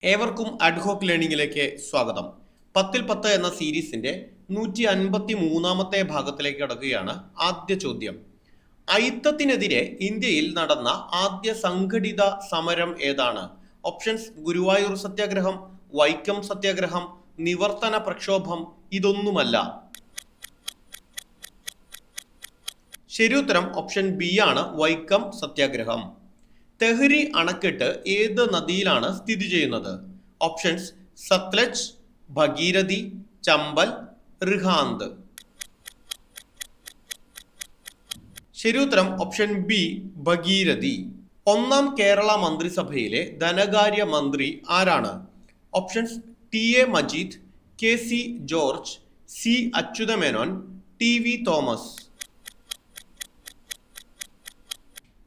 ഏവർക്കും അഡ്ഹോക്ക് ലേണിംഗിലേക്ക് സ്വാഗതം. 10ൽ 10 എന്ന സീരീസിന്റെ 153ാമത്തെ ഭാഗത്തിലേക്ക് കടക്കുകയാണ്. ആദ്യ ചോദ്യം: അയിത്തത്തിനെതിരെ ഇന്ത്യയിൽ നടന്ന ആദ്യ സംഘടിത സമരം ഏതാണ്? ഓപ്ഷൻസ്: ഗുരുവായൂർ സത്യാഗ്രഹം, വൈക്കം സത്യാഗ്രഹം, നിവർത്തന പ്രക്ഷോഭം, ഇതൊന്നുമല്ല. ശരിയുത്തരം ഓപ്ഷൻ ബി ആണ്, വൈക്കം സത്യാഗ്രഹം. തെഹ്രി അണക്കെട്ട് ഏത് നദിയിലാണ് സ്ഥിതി ചെയ്യുന്നത്? ഓപ്ഷൻസ്: സത്ലജ്, ഭഗീരഥി, ചമ്പൽ, റിഹാന്ത്. ശരിയുത്തരം ഓപ്ഷൻ ബി, ഭഗീരഥി. ഒന്നാം കേരള മന്ത്രിസഭയിലെ ധനകാര്യ മന്ത്രി ആരാണ്? Options: T A Majeed, K C George, C Achuthamenon, T V Thomas.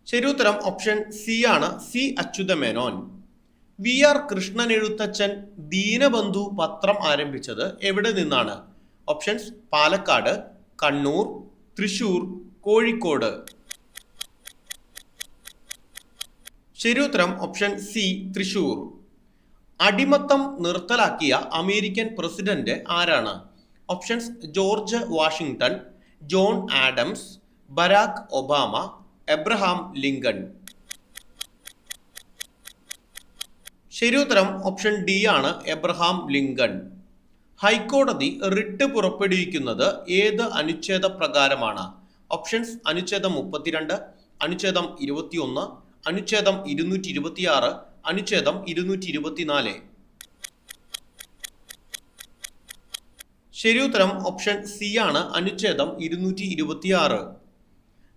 ശരിയുത്തരം ഓപ്ഷൻ സി ആണ്, C Achuthamenon. V R Krishnan Ezhuthachan Deenabandhu പത്രം ആരംഭിച്ചത് എവിടെ നിന്നാണ്? ഓപ്ഷൻസ്: പാലക്കാട്, കണ്ണൂർ, തൃശൂർ, കോഴിക്കോട്. ശരിയുത്തരം ഓപ്ഷൻ സി, തൃശൂർ. അടിമത്തം നിർത്തലാക്കിയ അമേരിക്കൻ പ്രസിഡന്റ് ആരാണ്? Options: George Washington, John Adams, Barack Obama, Abraham Lincoln. ശരിയുത്തരം ഓപ്ഷൻ ഡി ആണ്, എബ്രഹാം ലിങ്കൺ. ഹൈക്കോടതി റിട്ട് പുറപ്പെടുവിക്കുന്നത് ഏത് അനുച്ഛേദ പ്രകാരമാണ്? ഓപ്ഷൻസ്: അനുച്ഛേദം 32, അനുച്ഛേദം 21, അനുച്ഛേദം 226, അനുച്ഛേദം 224. ശരിയുത്തരം ഓപ്ഷൻ സി ആണ്, അനുച്ഛേദം 226.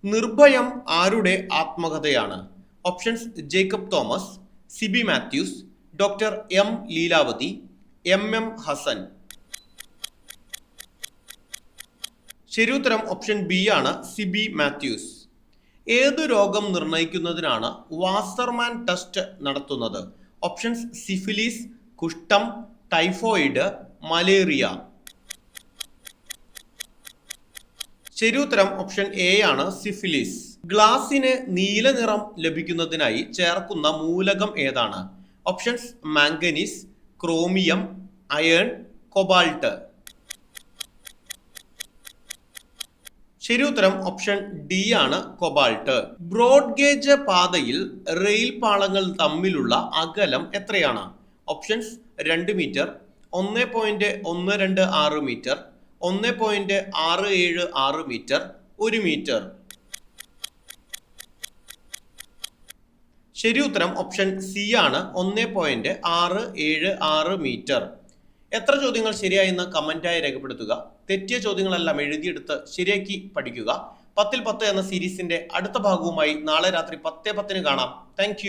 നിർഭയം ആരുടെ ആത്മകഥയാണ്? Options: Jacob Thomas, Sibi Mathews, doctor M Leelavathi, M Hassan. ശരിയുത്തരം ഓപ്ഷൻ ബി ആണ്, സിബി മാത്യൂസ്. ഏതു രോഗം നിർണയിക്കുന്നതിനാണ് വാസർമാൻ ടെസ്റ്റ് നടത്തുന്നത്? ഓപ്ഷൻസ്: സിഫിലിസ്, കുഷ്ഠം, ടൈഫോയിഡ്, മലേറിയ. ശരിയുത്തരം ഓപ്ഷൻ എ ആണ്, സിഫിലിസ്. ഗ്ലാസിന് നീല നിറം ലഭിക്കുന്നതിനായി ചേർക്കുന്ന മൂലകം ഏതാണ്? Options: manganese, chromium, iron, cobalt. ശരിയുത്തരം ഓപ്ഷൻ ഡി ആണ്, കൊബാൾട്ട്. ബ്രോഡ് ഗേജ് പാതയിൽ റെയിൽ പാളങ്ങൾ തമ്മിലുള്ള അകലം എത്രയാണ്? Options: 2 metre, 1.126 metre, 1.676 metre, 1 metre. ശരിയുത്തരം ഓപ്ഷൻ സി ആണ്, 1.676 മീറ്റർ. എത്ര ചോദ്യങ്ങൾ ശരിയായെന്ന് കമന്റായി രേഖപ്പെടുത്തുക. തെറ്റിയ ചോദ്യങ്ങളെല്ലാം എഴുതിയെടുത്ത് ശരിയാക്കി പഠിക്കുക. 10ൽ 10 എന്ന സീരീസിന്റെ അടുത്ത ഭാഗവുമായി നാളെ രാത്രി 10:10 കാണാം. താങ്ക്